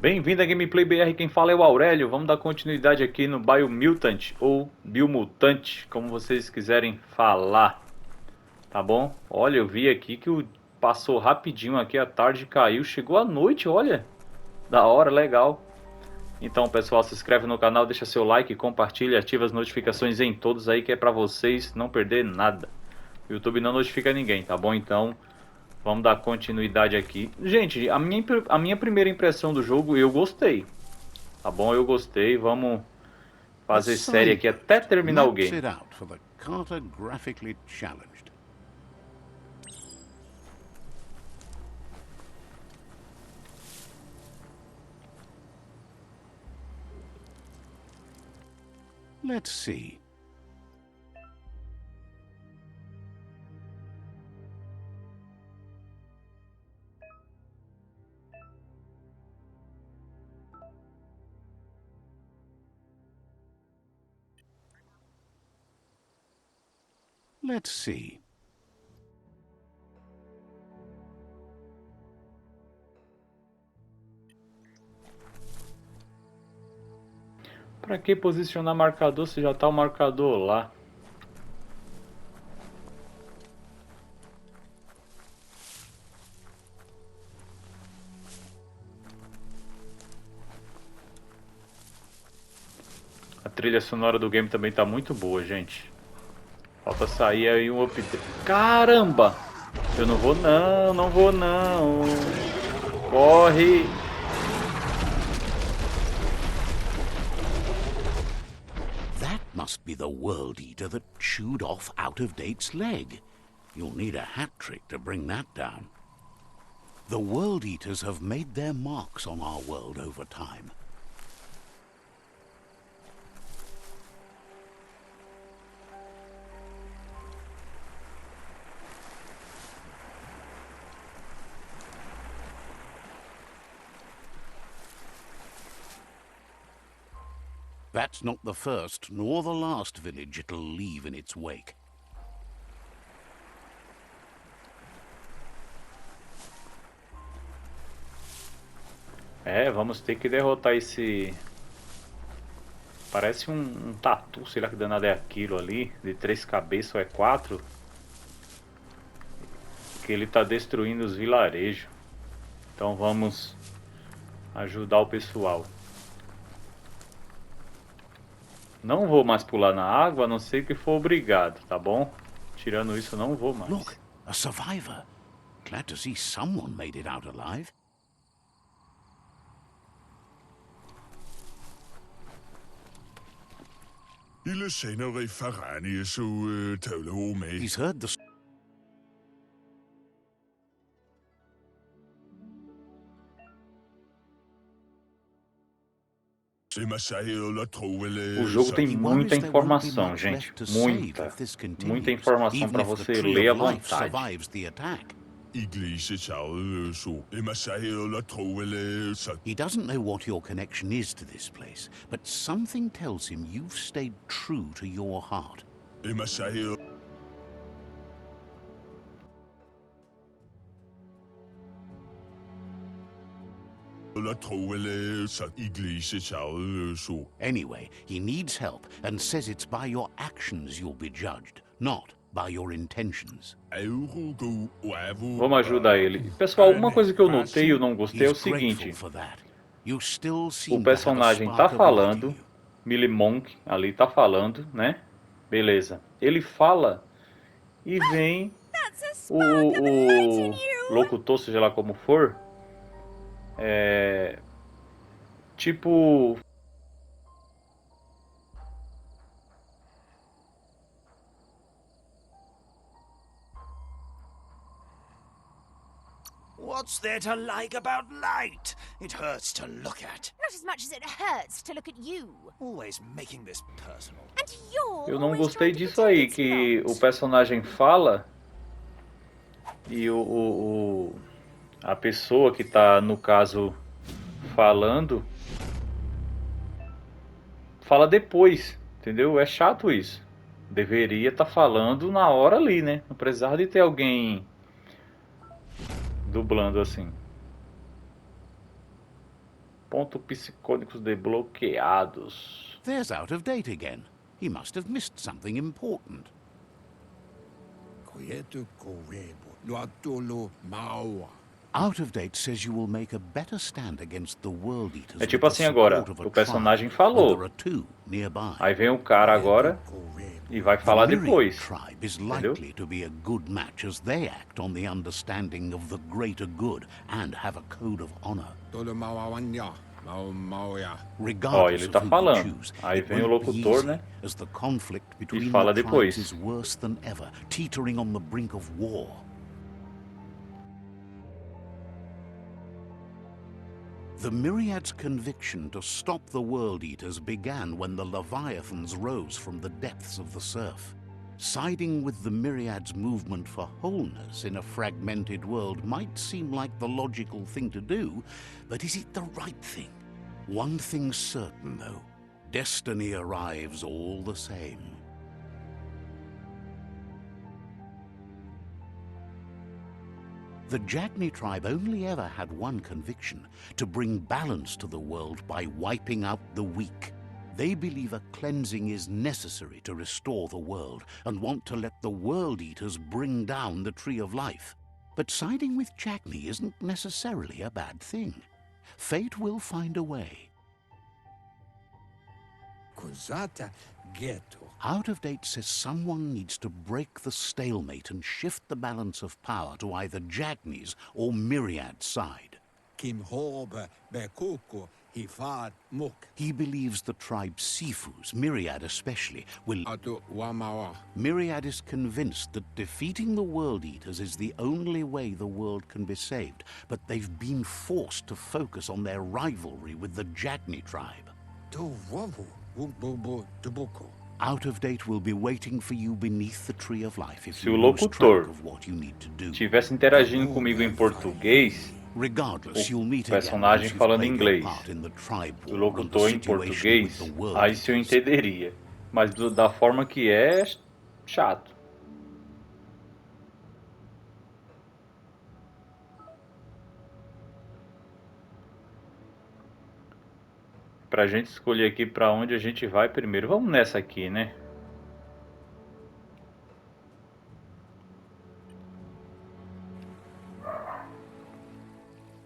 Bem-vindo a Gameplay BR, quem fala é o Aurélio. Vamos dar continuidade aqui no Biomutant, ou Biomutant, como vocês quiserem falar, tá bom? Olha, eu vi aqui que passou rapidinho aqui, a tarde caiu, chegou a noite, olha, da hora, legal. Então, pessoal, se inscreve no canal, deixa seu like, compartilha, ativa as notificações em todos aí, que é pra vocês não perder nada. O YouTube não notifica ninguém, tá bom? Então, vamos dar continuidade aqui. Gente, a minha primeira impressão do jogo, eu gostei. Tá bom, eu gostei. Vamos fazer série aqui até terminar o game. Let's see. Let's see. Pra que posicionar marcador se já tá o marcador lá? A trilha sonora do game também tá muito boa, gente. Falta sair aí um update. Caramba! Eu não vou não, não vou não. Corre! That must be the World Eater that chewed off Out-of-Date's leg. You'll need a hat trick to bring that down. The World Eaters have made their marks on our world over time. That's not the first nor the last village it'll leave in its wake. É, vamos ter que derrotar esse... Parece um tatu, sei lá que danado é aquilo ali. De 3 cabeças ou é 4. Que ele tá destruindo os vilarejos. Então vamos ajudar o pessoal. Não vou mais pular na água, a não ser que for obrigado, tá bom? Tirando isso, não vou mais. Look, a survivor. Glad to see someone made it out alive. He's heard the... O jogo tem muita informação, gente. Muita informação para você ler à vontade. He doesn't know what your connection is to this place, but something tells him you've stayed true to your heart. Anyway, he needs help and says it's by your actions you'll be judged, not by your intentions. Vamos ajudar ele. Pessoal, uma coisa que eu notei e eu não gostei é o seguinte. O personagem tá falando, Millie Monk ali tá falando, né? Beleza. Ele fala e vem o locutor, seja lá como for, tipo... What's there to like about light? It hurts to look at. Not as much as it hurts to look at you. Always making this personal. And you're Eu não always gostei trying to disso pretend aí, it's que not. o personagem fala e a pessoa que tá, no caso, falando, fala depois, entendeu? É chato isso. Deveria estar falando na hora ali, né? Não precisava de ter alguém dublando assim. Pontos psicônicos desbloqueados. There's out of date again. He must have missed something important. Out of date says you will make a better stand against the world eaters. É tipo assim agora, o personagem falou. Aí vem o cara agora e vai falar depois. Tribe is Entendeu? likely to be a good match as they act on the understanding of the greater good and have a code of honor. Ó, ele tá falando. Aí vem o locutor, né? As the conflict between fala the tribes depois. is worse than ever, teetering on the brink of war. The Myriad's conviction to stop the World Eaters began when the Leviathans rose from the depths of the surf. Siding with the Myriad's movement for wholeness in a fragmented world might seem like the logical thing to do, but is it the right thing? One thing's certain, though. Destiny arrives all the same. The Jagni tribe only ever had one conviction: to bring balance to the world by wiping out the weak. They believe a cleansing is necessary to restore the world and want to let the World Eaters bring down the Tree of Life. But siding with Jagni isn't necessarily a bad thing. Fate will find a way. Out of date says someone needs to break the stalemate and shift the balance of power to either Jagni's or Myriad's side. He believes the tribe Sifus, Myriad especially, will... Myriad is convinced that defeating the World Eaters is the only way the world can be saved, but they've been forced to focus on their rivalry with the Jagni tribe. Out of date will be waiting for you beneath the Tree of Life if Se o you lose locutor track of what you need to do. estivesse interagindo comigo em português, Regardless, you'll meet o personagem again once you've falando played inglês, your part in the tribe o war and the locutor em situation português, with the World aí sim eu Eaters. entenderia. Mas da forma que é chato. Pra gente escolher aqui pra onde a gente vai primeiro. Vamos nessa aqui, né?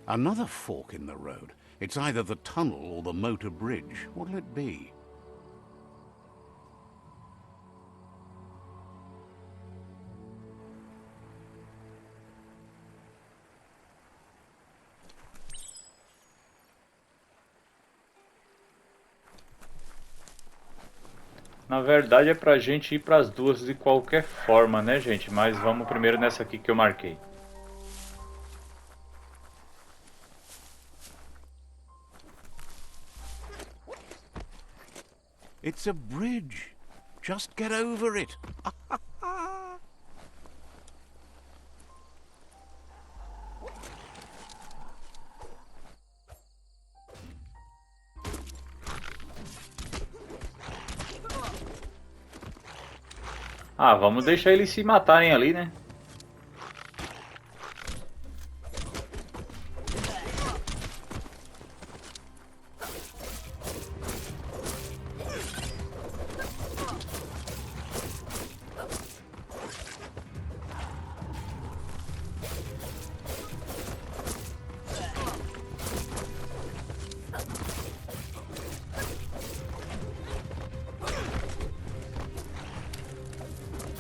Another fork in the road. It's either the tunnel or the motor bridge. What'll it be? Na verdade é pra gente ir pras duas de qualquer forma, né, gente? Mas vamos primeiro nessa aqui que eu marquei. It's a bridge. Just get over it. Ah, vamos deixar eles se matarem ali, né?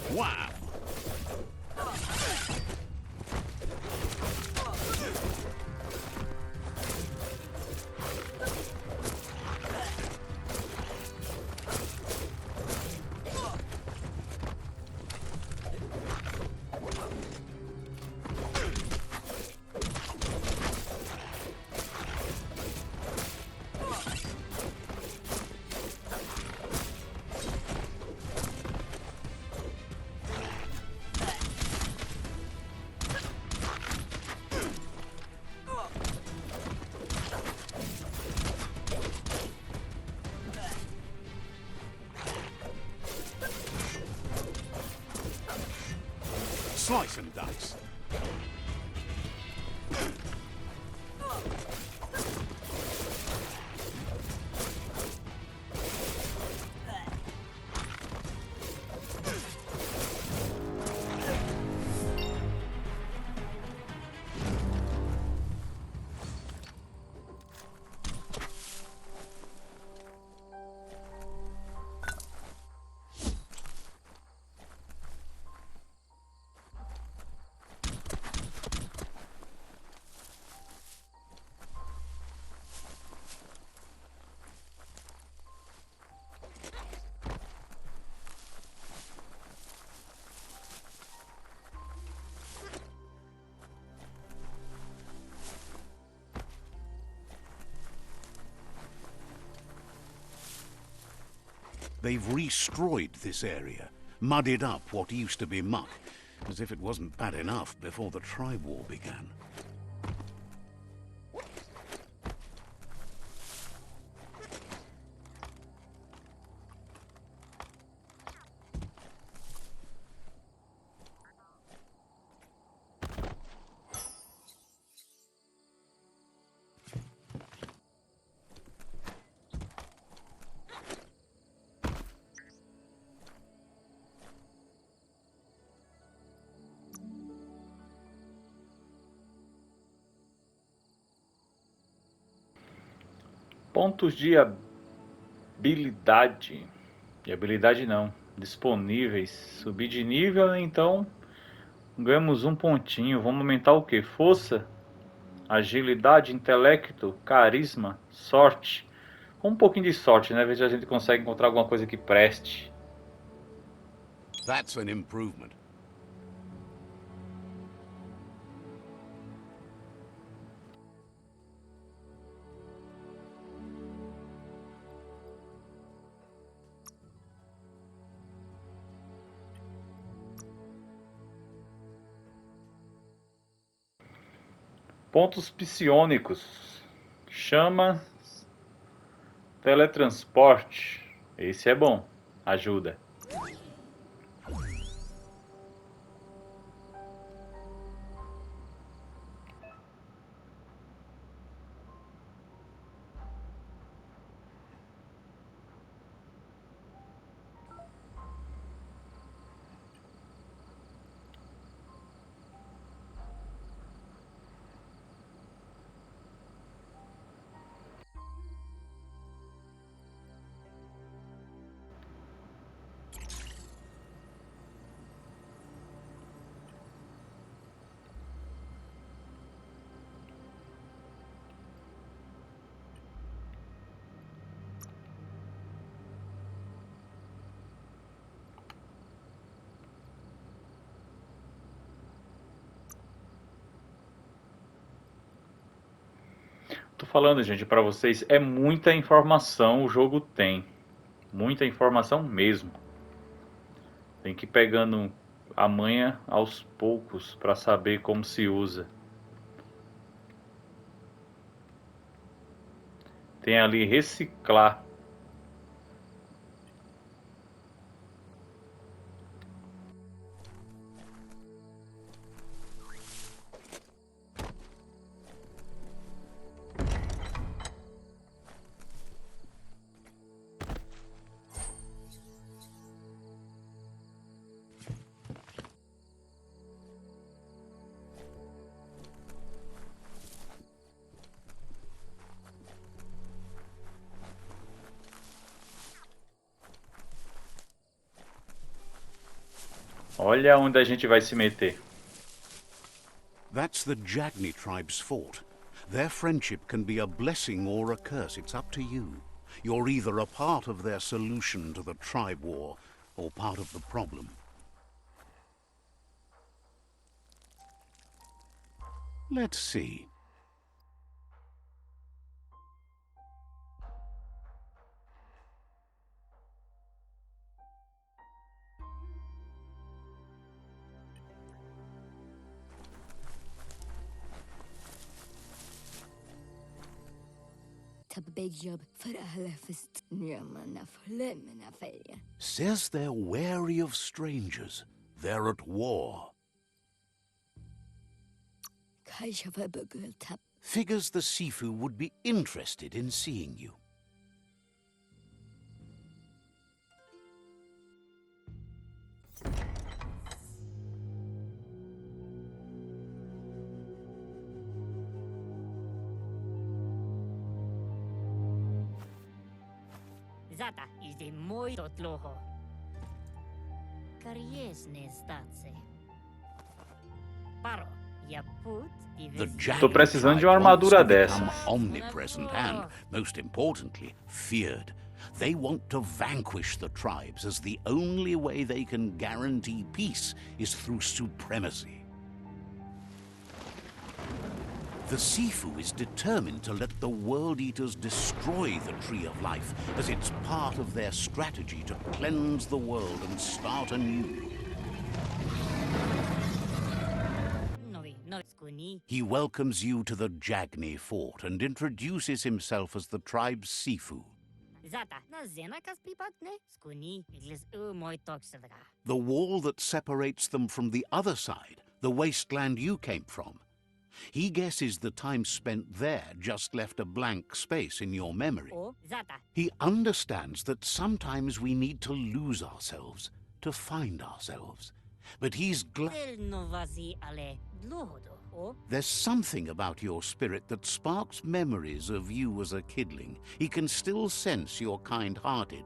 Wow. Slice and dice. They've destroyed this area, muddied up what used to be muck, as if it wasn't bad enough before the tribe war began. Pontos de habilidade. De habilidade não. Disponíveis. Subir de nível, então ganhamos um pontinho. Vamos aumentar o que? Força, agilidade, intelecto, carisma, sorte. Com um pouquinho de sorte, né? Ver se a gente consegue encontrar alguma coisa que preste. That's an improvement. Pontos psiônicos. Chama, teletransporte. Esse é bom. Ajuda. Tô falando, gente, pra vocês, é muita informação o jogo tem. Muita informação mesmo. Tem que ir pegando a manha aos poucos pra saber como se usa. Tem ali reciclar. Olha onde a gente vai se meter. That's the Jagni tribe's fort. Their friendship can be a blessing or a curse. It's up to you. You're either a part of their solution to the tribe war, or part of the problem. Let's see. Says they're wary of strangers. They're at war. Figures the Sifu would be interested in seeing you. Zata idzie mój do tloho. Kariesne stace. Paro, ja put i The vis- Jagni Tô precisando de tribe uma wants armadura to become dessas. omnipresent and, most importantly, feared. They want to vanquish the tribes, as the only way they can guarantee peace is through supremacy. The Sifu is determined to let the World Eaters destroy the Tree of Life, as it's part of their strategy to cleanse the world and start anew. No, skuni. He welcomes you to the Jagni fort and introduces himself as the tribe's Sifu. Zata, na zena kas pripatne? Skuni, iglis moi toksavra. The wall that separates them from the other side, the wasteland you came from. He guesses the time spent there just left a blank space in your memory. Oh, Zata. He understands that sometimes we need to lose ourselves to find ourselves. But he's glad El novazi ale dlohodo. Oh, there's something about your spirit that sparks memories of you as a kidling. He can still sense you're kind-hearted.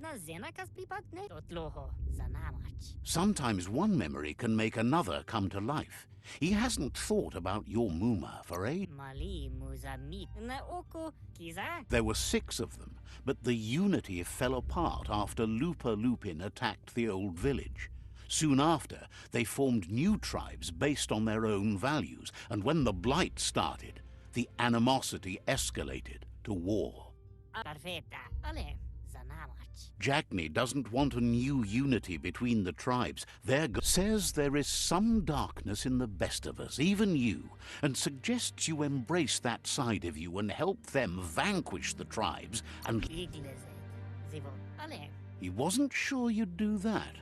na zena kas pripatne? Totloho, zanamach. Sometimes one memory can make another come to life. He hasn't thought about your Muma for ages. Mali muzamit. Na oko kiza. There were 6 of them, but the unity fell apart after Lupa Lupin attacked the old village. Soon after, they formed new tribes based on their own values, and when the Blight started, the animosity escalated to war. Perfetta, ale zanamach. Jagni doesn't want a new unity between the tribes. Their God says there is some darkness in the best of us, even you, and suggests you embrace that side of you and help them vanquish the tribes. And Iglizet. Zivo, ale. he wasn't sure you'd do that.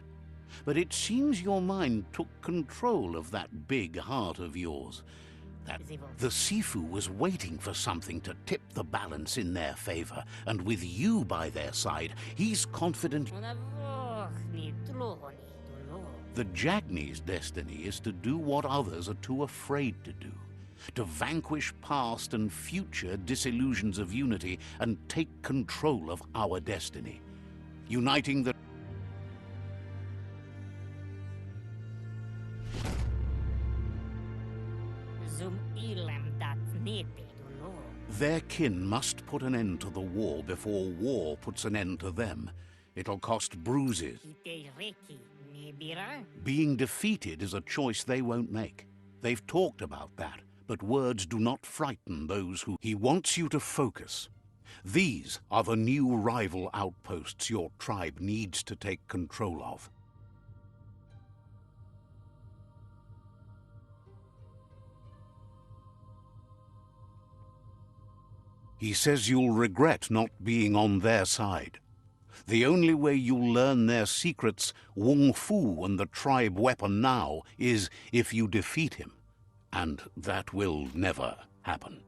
But it seems your mind took control of that big heart of yours. That the Sifu was waiting for something to tip the balance in their favor, and with you by their side, he's confident. Unavochni tlohoni tolo. The Jagni's destiny is to do what others are too afraid to do, to vanquish past and future disillusions of unity and take control of our destiny, uniting the Zum ilem dat nete tolo. Their kin must put an end to the war before war puts an end to them. It'll cost bruises. Ite reki nebira. Being defeated is a choice they won't make. They've talked about that, but words do not frighten those who... He wants you to focus. These are the new rival outposts your tribe needs to take control of. He says you'll regret not being on their side. The only way you'll learn their secrets, Wung Fu and the tribe weapon now, is if you defeat him. And that will never happen.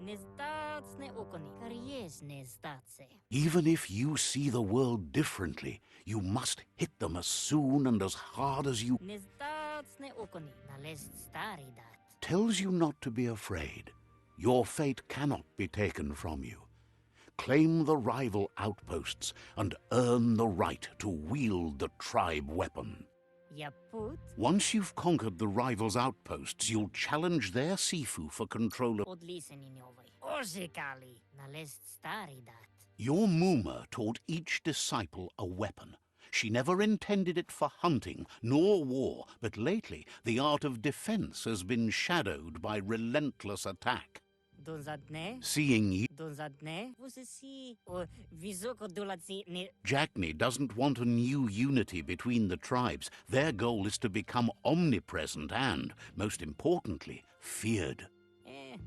Nezdac ne okoni. Karies nezdace. Even if you see the world differently, you must hit them as soon and as hard as you... Nezdac ne okoni. Nalest staridat. Tells you not to be afraid. Your fate cannot be taken from you. Claim the rival outposts and earn the right to wield the tribe weapon. Yaput Once you've conquered the rivals' outposts, you'll challenge their Sifu for control of... odlisen in yovai. Orzekali. Nalest staridat. Your Muma taught each disciple a weapon. She never intended it for hunting nor war, but lately the art of defense has been shadowed by relentless attack. Donzadne. Seeing you, Donzadne. Você si o visoko dolatsi ne. Jagni doesn't want a new unity between the tribes. Their goal is to become omnipresent and, most importantly, feared.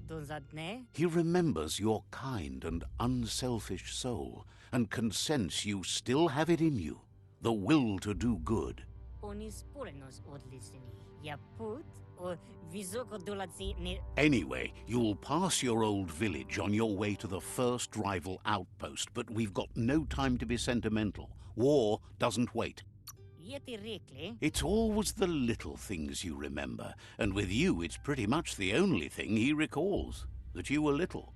Donzadne. He remembers your kind and unselfish soul and can sense you still have it in you, the will to do good. Onis porenos odliseni. Yaput o visoko dolatsi ne. Anyway, you'll pass your old village on your way to the first rival outpost, but we've got no time to be sentimental. War doesn't wait. Yeti rekle. It's always the little things you remember, and with you it's pretty much the only thing he recalls, that you were little.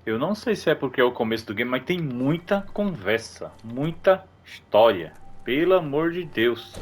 Eu não sei se é porque é o começo do game, mas tem muita conversa, muita história. Pelo amor de Deus.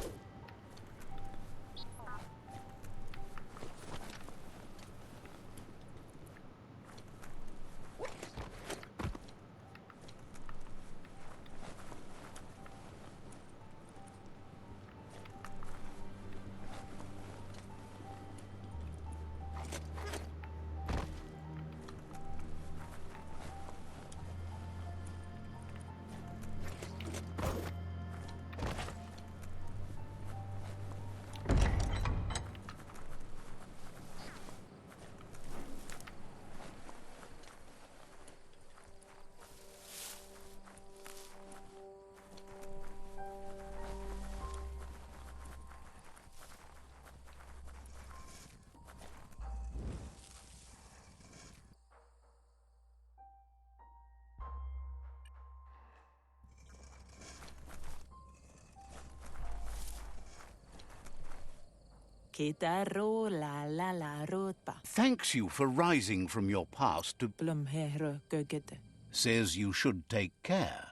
Kitaro la la la rotpa. Thanks you for rising from your past to... Blum hero gogete. Says you should take care.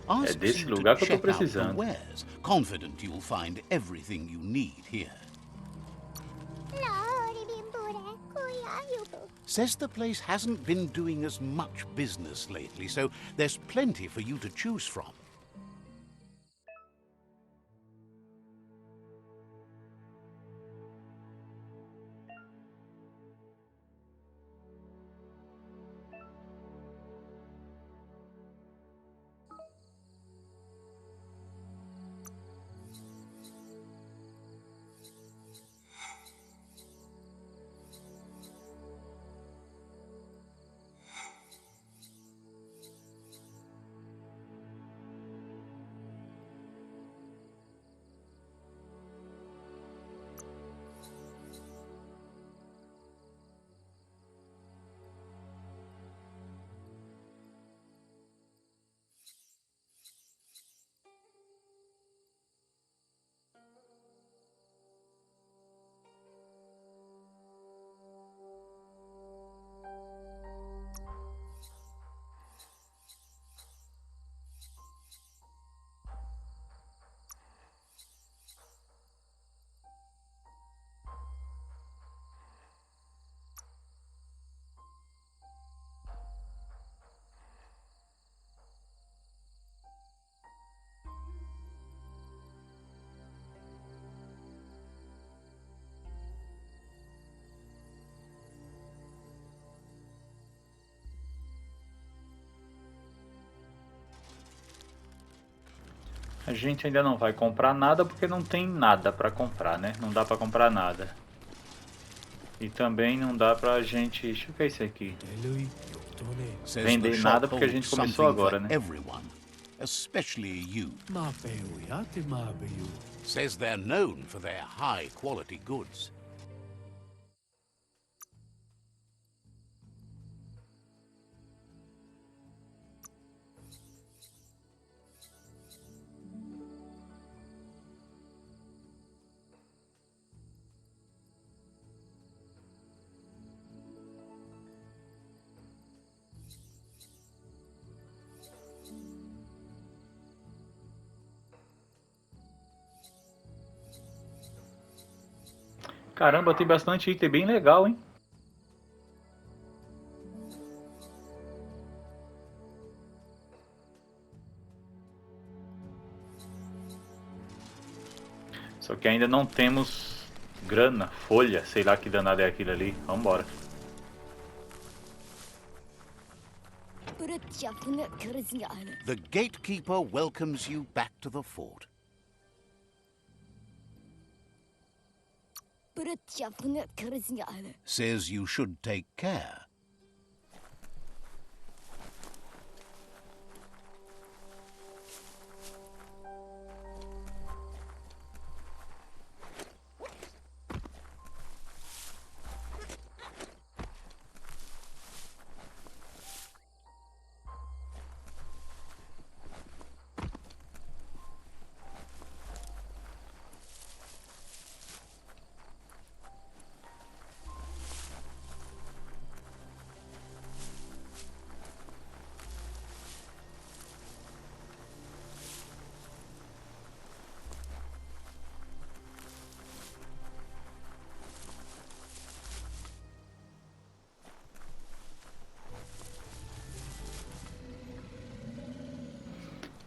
Ask desse you lugar to que eu tô check out the precisando. wares. Confident you'll find everything you need here. Says the place hasn't been doing as much business lately, so there's plenty for you to choose from. A gente ainda não vai comprar nada porque não tem nada para comprar, né? Não dá para comprar nada. E também não dá pra gente... Deixa eu ver isso aqui. Says Vender the nada shop porque a gente holds começou something agora, for né? everyone, especially you. Says they're known for their high quality goods. Caramba, tem bastante item bem legal, hein? Só que ainda não temos grana, folha, sei lá que danada é aquilo ali. Vambora. The gatekeeper welcomes you back to the fort. Says you should take care.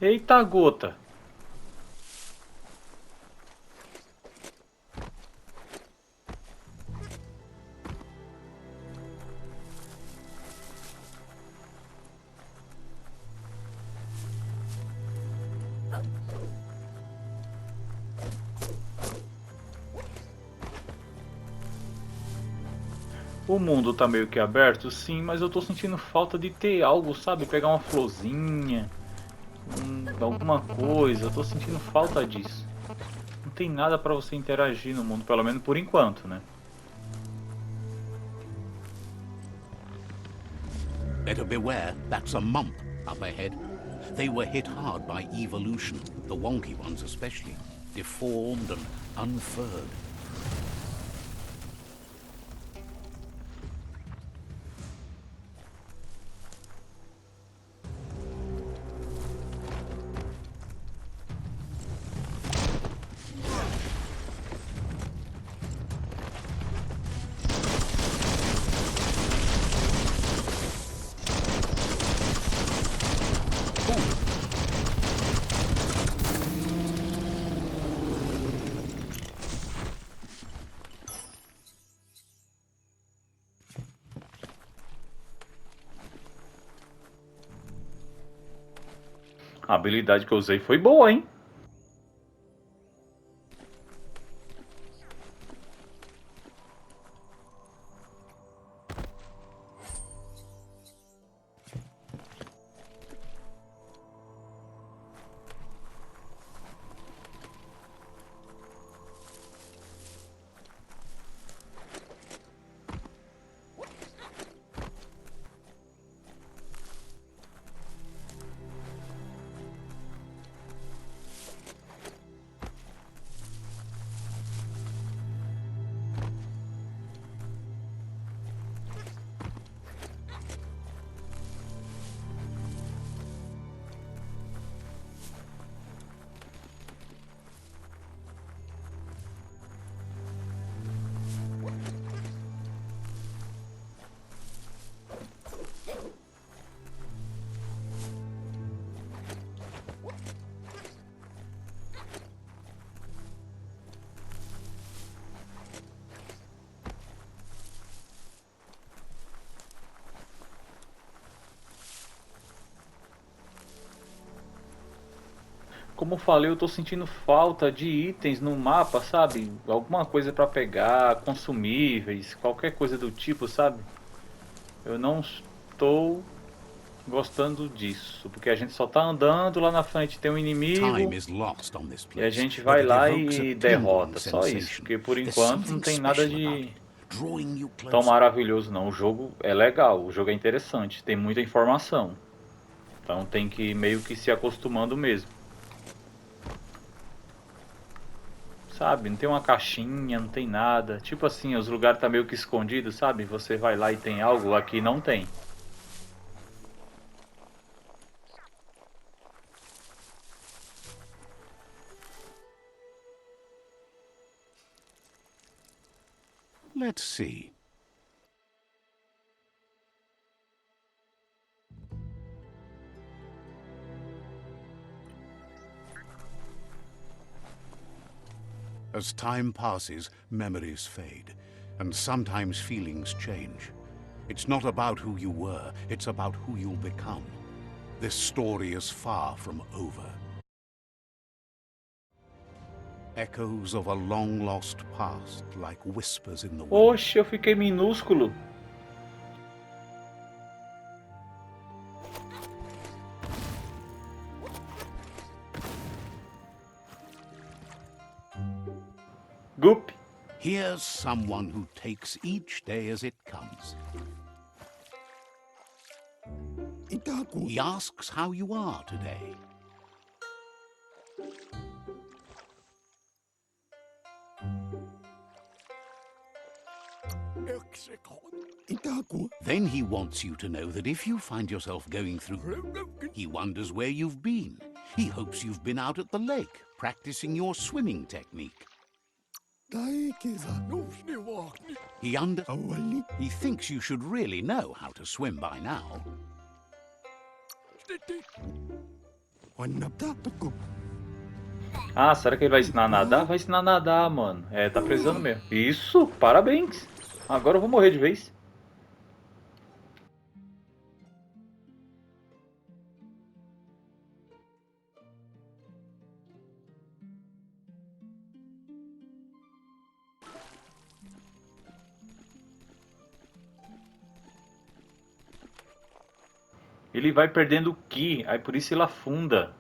Eita gota! O mundo tá meio que aberto, sim, mas eu tô sentindo falta de ter algo, sabe? Pegar uma florzinha, alguma coisa. Eu tô sentindo falta disso. Não tem nada pra você interagir no mundo, pelo menos por enquanto, né? Better beware, that's a mump up ahead. They were hit hard by evolution, the wonky ones especially, deformed and unfurred. A habilidade que eu usei foi boa, hein? Como eu falei, eu tô sentindo falta de itens no mapa, sabe? Alguma coisa pra pegar, consumíveis, qualquer coisa do tipo, sabe? Eu não estou gostando disso, porque a gente só tá andando, lá na frente tem um inimigo Time is lost on this e a place, gente but vai it lá evokes a e tingling derrota, só isso. sensation. Porque por There's enquanto não something tem nada special about de it, drawing you tão closer. maravilhoso não. O jogo é legal, o jogo é interessante, tem muita informação. Então tem que meio que se acostumando mesmo. Sabe, não tem uma caixinha, não tem nada. Tipo assim, os lugares tá meio que escondidos, sabe? Você vai lá e tem algo, aqui não tem. Let's see. As time passes, memories fade, and sometimes feelings change. It's not about who you were, it's about who you'll become. This story is far from over. Echoes of a long-lost past, like whispers in the wind. Oxe, eu fiquei minúsculo. Goop. Here's someone who takes each day as it comes. He asks how you are today. Then he wants you to know that if you find yourself going through, he wonders where you've been. He hopes you've been out at the lake, practicing your swimming technique. He thinks you should really know how to swim by now. Ah, será que ele vai ensinar a nadar? Vai ensinar a nadar, mano. É, tá precisando mesmo. Isso, parabéns. Agora eu vou morrer de vez. Ele vai perdendo o ki, aí por isso ele afunda.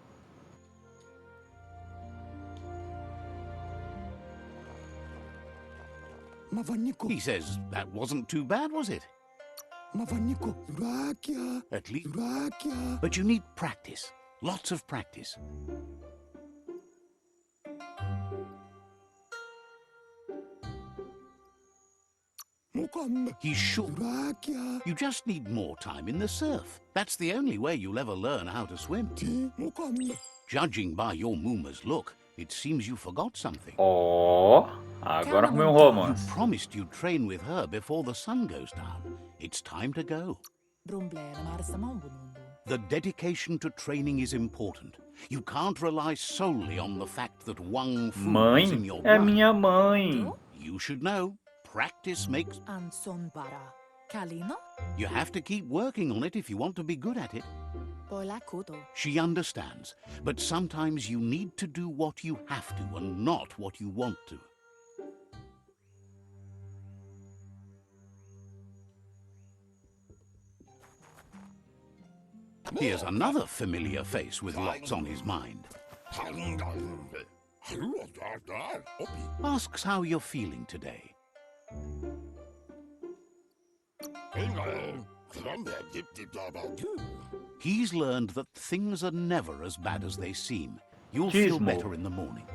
He says that wasn't too bad, was it? At least. But you need practice. Lots of practice. He's sure. You just need more time in the surf. That's the only way you'll ever learn how to swim. Judging by your Muma's look, it seems you forgot something. Ó, agora arrumei um You romance. promised you'd train with her before the sun goes down. It's time to go. The dedication to training is important. You can't rely solely on the fact that Wang Fu is in Mãe? your É blood. minha mãe. You should know. Practice makes... Anson bara. Kalino? You have to keep working on it if you want to be good at it. Bola kuto. She understands, but sometimes you need to do what you have to and not what you want to. Here's another familiar face with lots on his mind. Asks how you're feeling today. He's learned that things are never as bad as they seem. You'll feel Gizmo. better in the morning.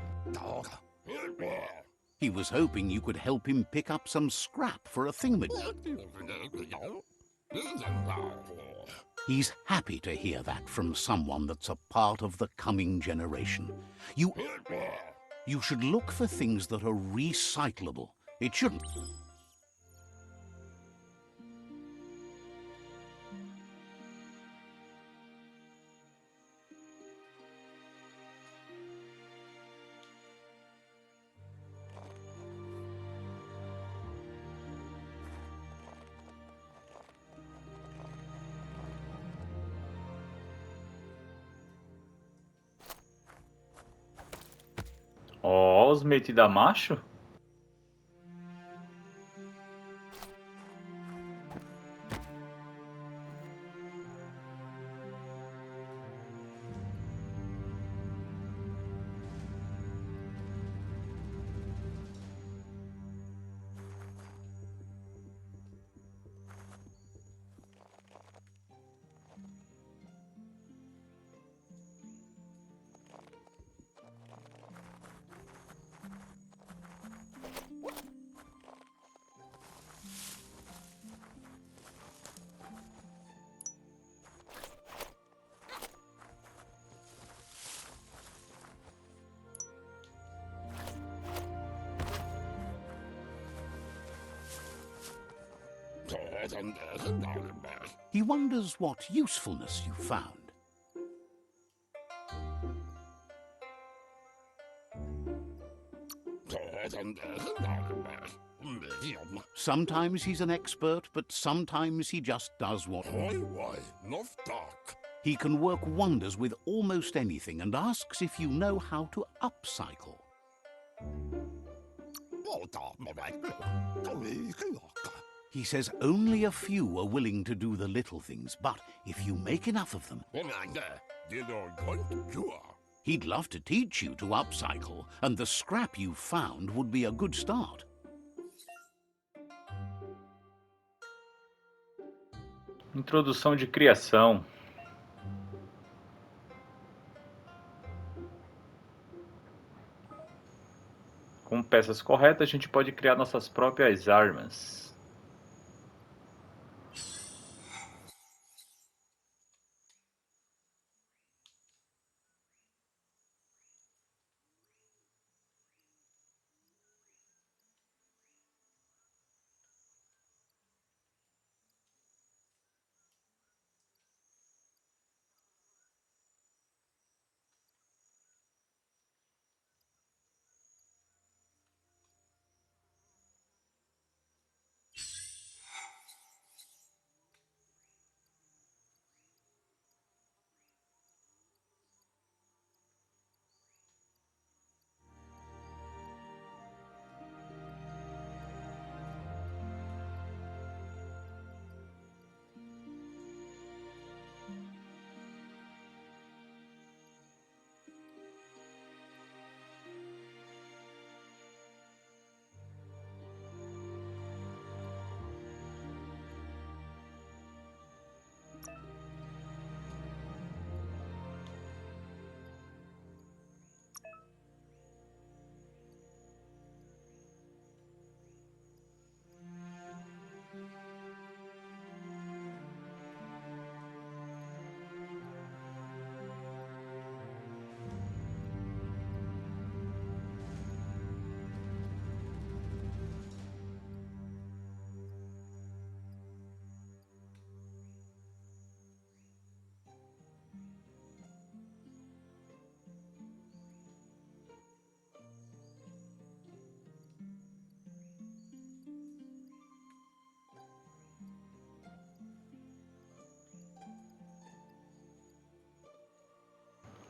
He was hoping you could help him pick up some scrap for a thingamajig. He's happy to hear that from someone that's a part of the coming generation. You should look for things that are recyclable. It shouldn't. Ó, os metida macho? He wonders what usefulness you found. Sometimes he's an expert, but sometimes he just does what... He can work wonders with almost anything and asks if you know how to upcycle. He says only a few are willing to do the little things, but if you make enough of them... He'd love to teach you to upcycle, and the scrap you found would be a good start. Introdução de criação. Com peças corretas, a gente pode criar nossas próprias armas.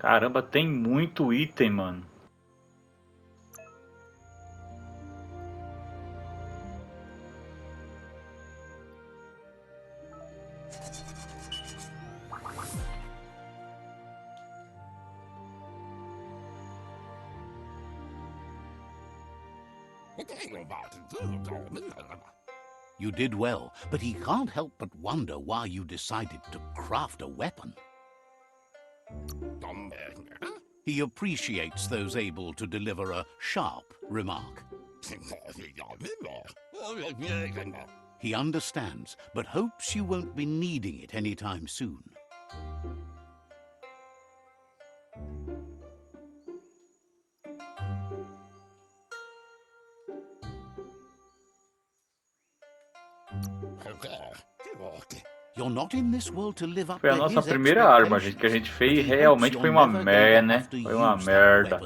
Caramba, tem muito item, mano. You did well, but he can't help but wonder why you decided to craft a weapon. He appreciates those able to deliver a sharp remark. He understands, but hopes you won't be needing it anytime soon. You're not in this world to live up Foi a to nossa his primeira arma, gente, que a gente fez e realmente foi uma merda, né? Foi uma merda.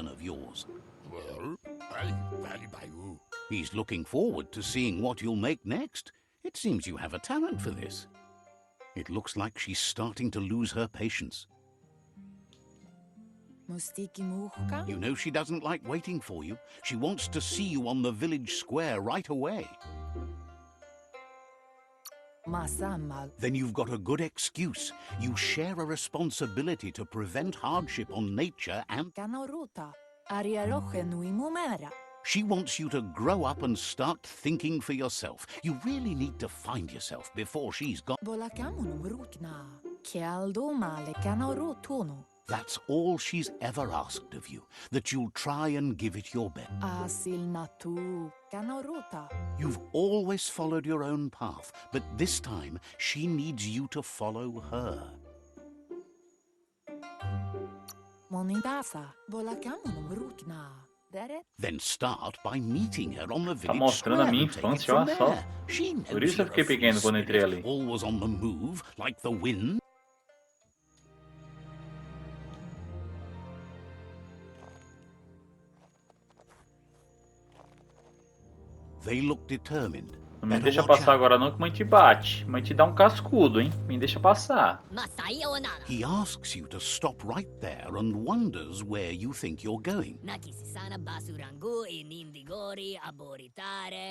He's looking forward to seeing what you'll make next. It seems you have a talent for this. It looks like she's starting to lose her patience. You know she doesn't like waiting for you. She wants to see you on the village square right away. Then you've got a good excuse. You share a responsibility to prevent hardship on nature and... She wants you to grow up and start thinking for yourself. You really need to find yourself before she's gone. That's all she's ever asked of you, that you'll try and give it your best. You've always followed your own path, but this time she needs you to follow her. Then start by meeting her on the Tá village mostrando a square minha and take it infância, from olha só. there. She knows Por isso eu you're fiquei a free pequeno quando entrei spirit, ali. always on the move, like the wind. They look determined. Não me deixa passar agora não, que a mãe te bate. A mãe te dá um cascudo, hein? Me deixa passar. He asks you to stop right there and wonders where you think you're going.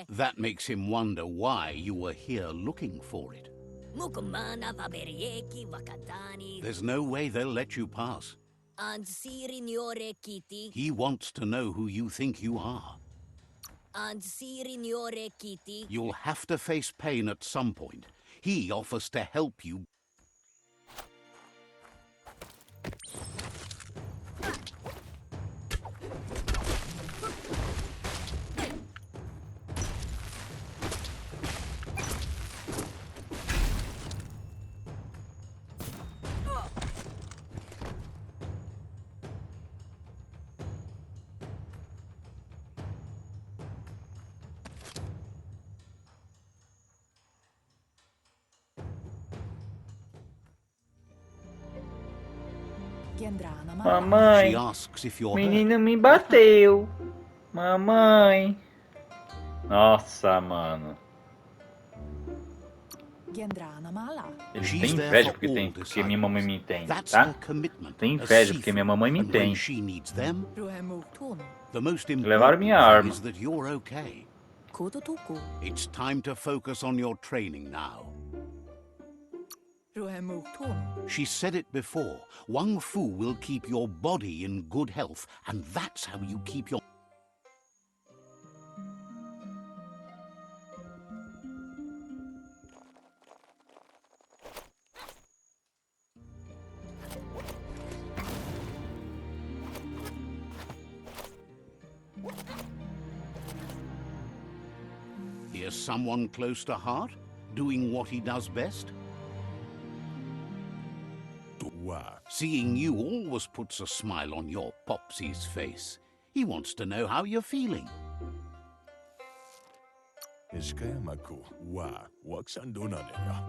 That makes him wonder why you were here looking for it. There's no way they'll let you pass. He wants to know who you think you are. You'll have to face pain at some point. He offers to help you. Mamãe, She asks if you're hurt. menino me bateu. Mamãe. Nossa, mano. Eles têm inveja porque minha mamãe me tem, That's tá? her commitment, Tem a inveja porque minha mamãe me and when tem. she needs them, the most Levaram important minha thing arma. is that you're okay. It's time to focus on your training now. She said it before. Wang Fu will keep your body in good health, and that's how you keep your... Here's someone close to heart, doing what he does best. Seeing you always puts a smile on your Popsy's face. He wants to know how you're feeling.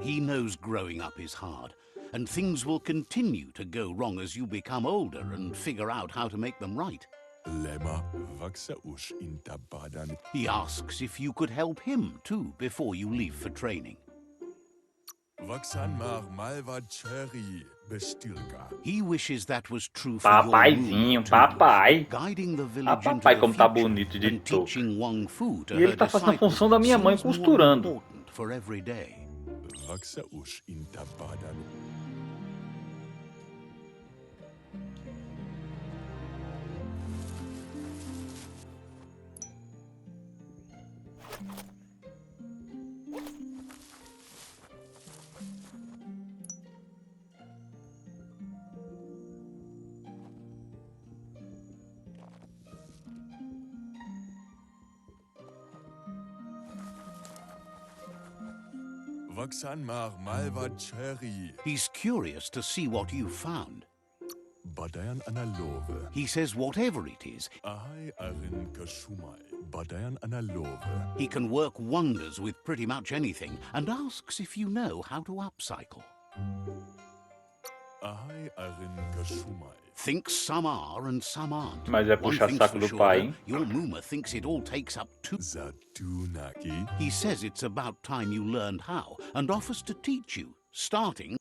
He knows growing up is hard, and things will continue to go wrong as you become older and figure out how to make them right. He asks if you could help him too before you leave for training. He wishes that was true for your Papaizinho, moon, too. papai. Guiding the Ah, village into papai, the como tá future bonito de and touca. teaching Wang Fu to E ele her tá fazendo a disciples função da minha mãe seems more costurando. important for every day. He's curious to see what you found. He says whatever it is, he can work wonders with pretty much anything and asks if you know how to upcycle. Thinks some are and some aren't. Mas é One puxar thing's saco for do sure, pai, though, hein? your Muma thinks it all takes up two. He says it's about time you learned how and offers to teach you, starting.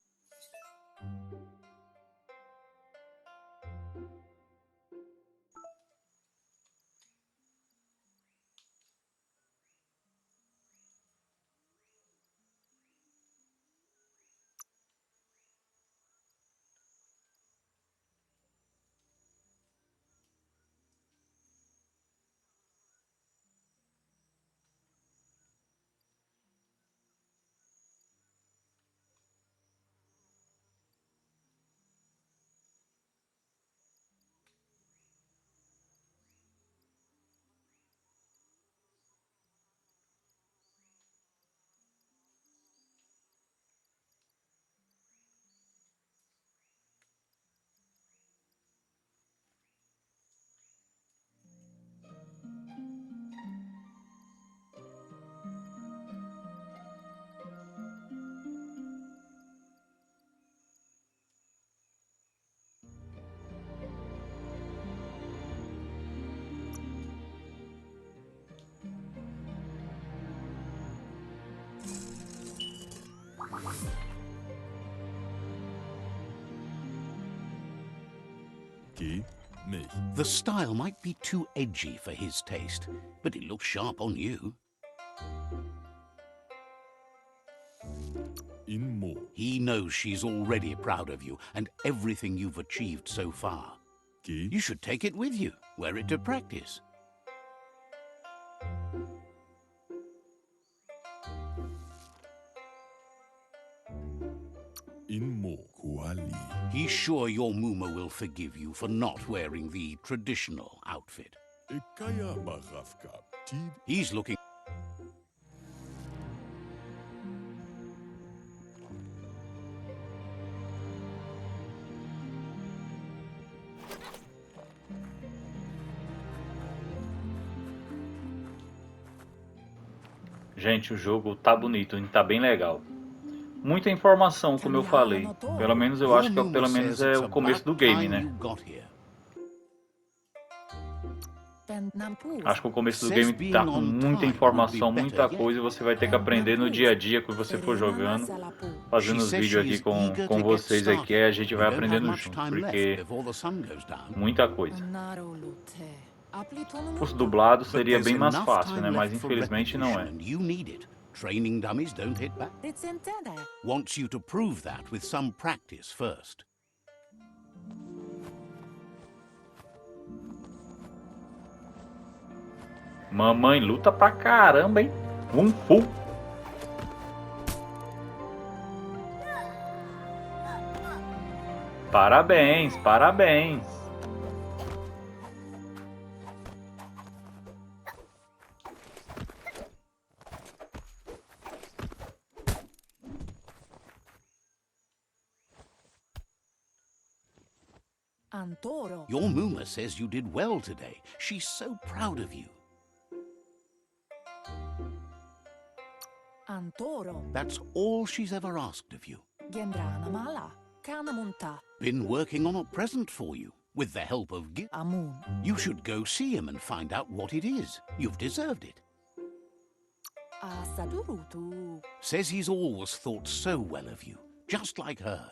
The style might be too edgy for his taste, but it looks sharp on you. He knows she's already proud of you and everything you've achieved so far. You should take it with you, wear it to practice. He's sure your Muma will forgive you for not wearing the traditional outfit. He's looking. Gente, o jogo tá bonito, tá bem legal. Muita informação, como eu falei. Pelo menos eu acho que pelo menos é o começo do game, né? Acho que o começo do game tá com muita informação, muita coisa, e você vai ter que aprender no dia a dia que você for jogando. Fazendo os vídeos aqui com vocês aqui, a gente vai aprendendo junto, porque muita coisa. Se fosse dublado seria bem mais fácil, né? Mas infelizmente não é. Training dummies don't hit back. Wants you to prove that with some practice first. Mamãe luta pra caramba, hein? Fu. Parabéns, parabéns. Your Muma says you did well today. She's so proud of you. That's all she's ever asked of you. Been working on a present for you, with the help of You should go see him and find out what it is. You've deserved it. Says he's always thought so well of you, just like her.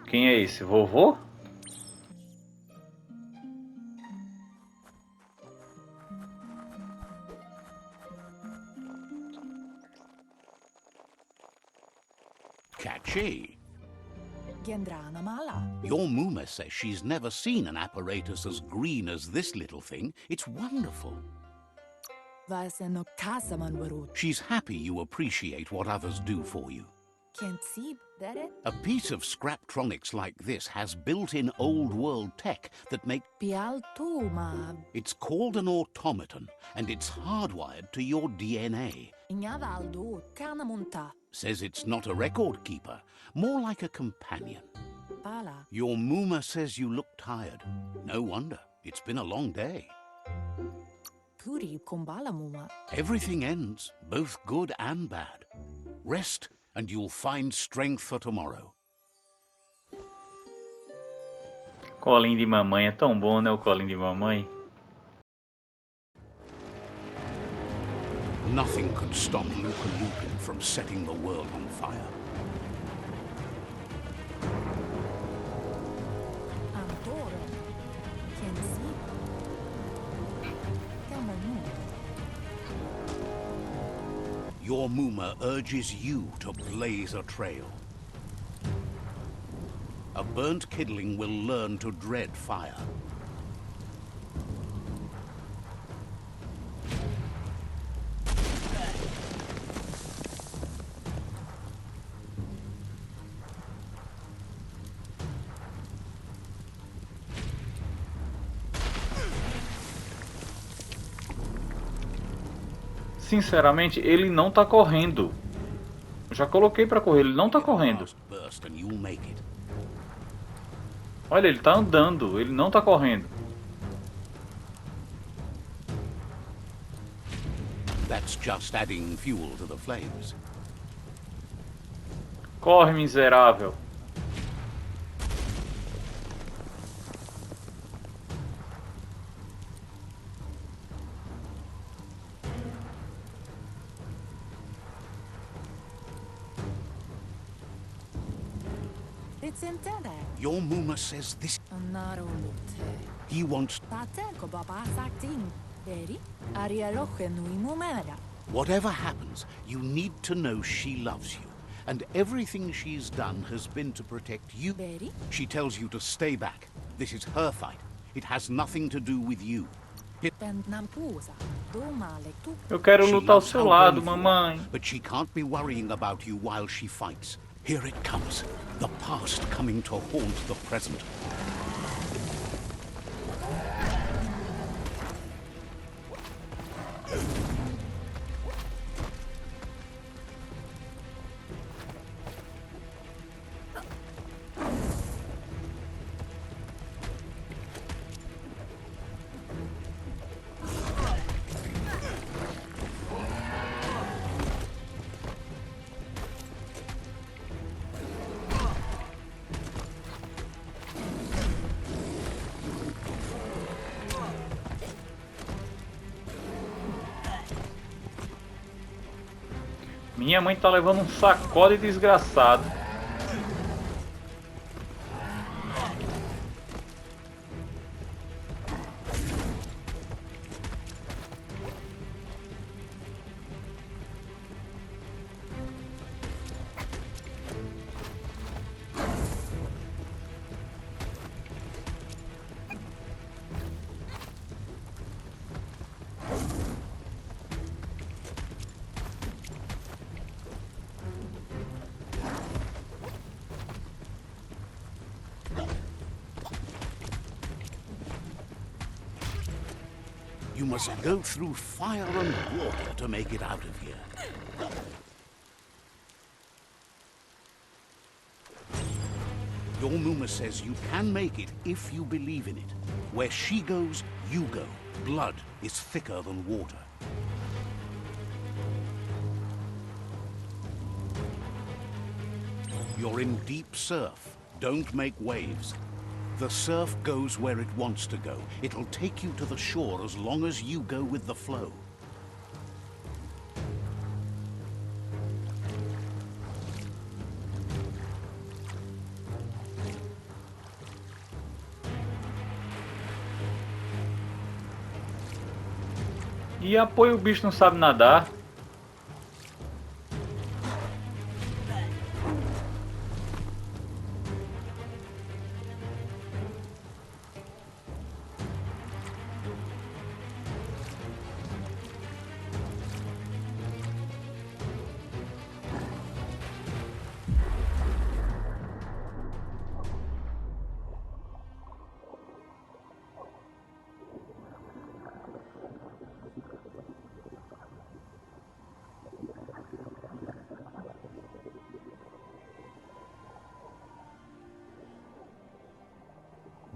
Quem é esse? Vovô? Catchy. Gendrana mala. Your Muma says she's never seen an apparatus as green as this little thing. It's wonderful. Vaseno kasaman warut. She's happy you appreciate what others do for you. Kent sib, dere? A piece of scraptronics like this has built-in old-world tech that make... Pial tu ma. It's called an automaton, and it's hardwired to your DNA. Inyavaldo kanamunta. Says it's not a record keeper, more like a companion. Pala. Your Muma says you look tired. No wonder. It's been a long day. Puri kumbala muma. Everything ends, both good and bad. Rest, and you'll find strength for tomorrow. Colinho de mamãe. É tão bom, né? O colinho de mamãe. Nothing could stop Luca Lupin from setting the world on fire. Antoro. Kent sib. Kamanu. Your Muma urges you to blaze a trail. A burnt kidling will learn to dread fire. Sinceramente, ele não tá correndo. Eu já coloquei pra correr, ele não tá correndo. Burst and you'll make it. Olha, ele tá andando, ele não tá correndo. That's just adding fuel to the flames. Corre, miserável. It's intended. Your Muma says this. Narolute. He wants... Paterko baba saktin. Deri. Arialoche nui mumera. Whatever happens, you need to know she loves you. And everything she's done has been to protect you. Deri. She tells you to stay back. This is her fight. It has nothing to do with you. Pentnampusa. Domale tu. Eu quero She lutar ao loves seu how lado, brave you are, mamãe. but she can't be worrying about you while she fights. Here it comes. The past coming to haunt the present. Minha mãe tá levando um sacode desgraçado. You must go through fire and water to make it out of here. Your Muma says you can make it if you believe in it. Where she goes, you go. Blood is thicker than water. You're in deep surf. Don't make waves. The surf goes where it wants to go. It'll take you to the shore as long as you go with the flow. E apoio, o bicho não sabe nadar.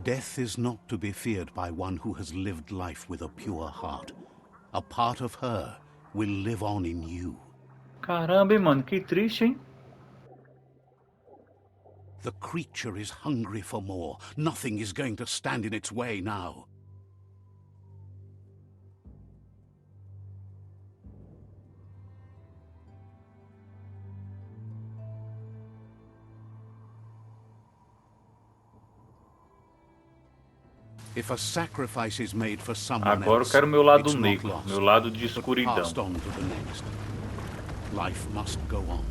Death is not to be feared by one who has lived life with a pure heart. A part of her will live on in you. Caramba, hein, mano, que triste, hein? The creature is hungry for more. Nothing is going to stand in its way now. If a sacrifice is made for someone Agora eu else, quero meu lado it's not negro, lost, meu lado de but escuridão. passed on to the next. Life must go on.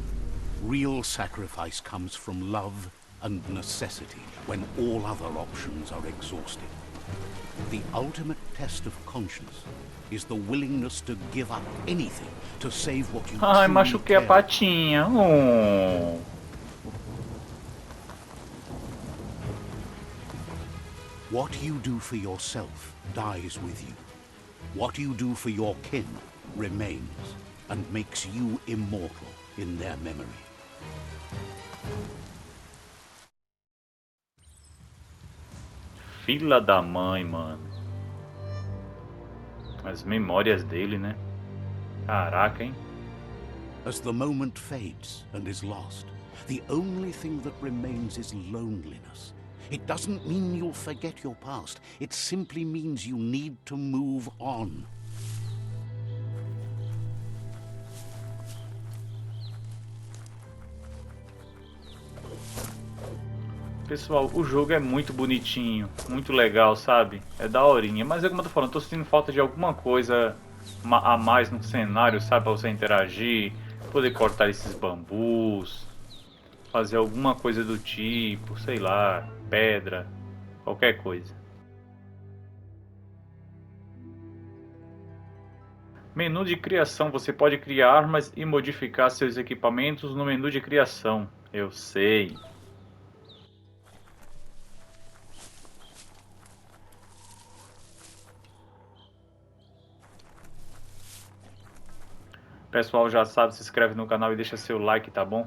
Real sacrifice comes from love and necessity when all other options are exhausted. The ultimate test of conscience is the willingness to give up anything to save what you Ai, truly machuquei a care about. patinha. Oh. What you do for yourself dies with you. What you do for your kin remains and makes you immortal in their memory. Filha da mãe, mano. As memórias dele, né? Caraca, hein? As the moment fades and is lost, the only thing that remains is loneliness. It doesn't mean you'll forget your past. It simply means you need to move on. Pessoal, o jogo é muito bonitinho, muito legal, sabe? É daorinha, mas é como eu tô falando, tô sentindo falta de alguma coisa a mais no cenário, sabe? Pra você interagir, poder cortar esses bambus, fazer alguma coisa do tipo, sei lá, pedra, qualquer coisa. Menu de criação, você pode criar armas e modificar seus equipamentos no menu de criação. Eu sei. Pessoal, já sabe, se inscreve no canal e deixa seu like, tá bom?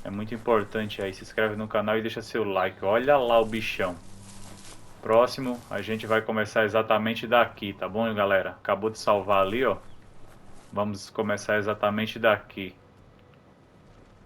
É muito importante aí, se inscreve no canal e deixa seu like. Olha lá o bichão. Próximo, a gente vai começar exatamente daqui, tá bom, galera? Acabou de salvar ali, ó. Vamos começar exatamente daqui.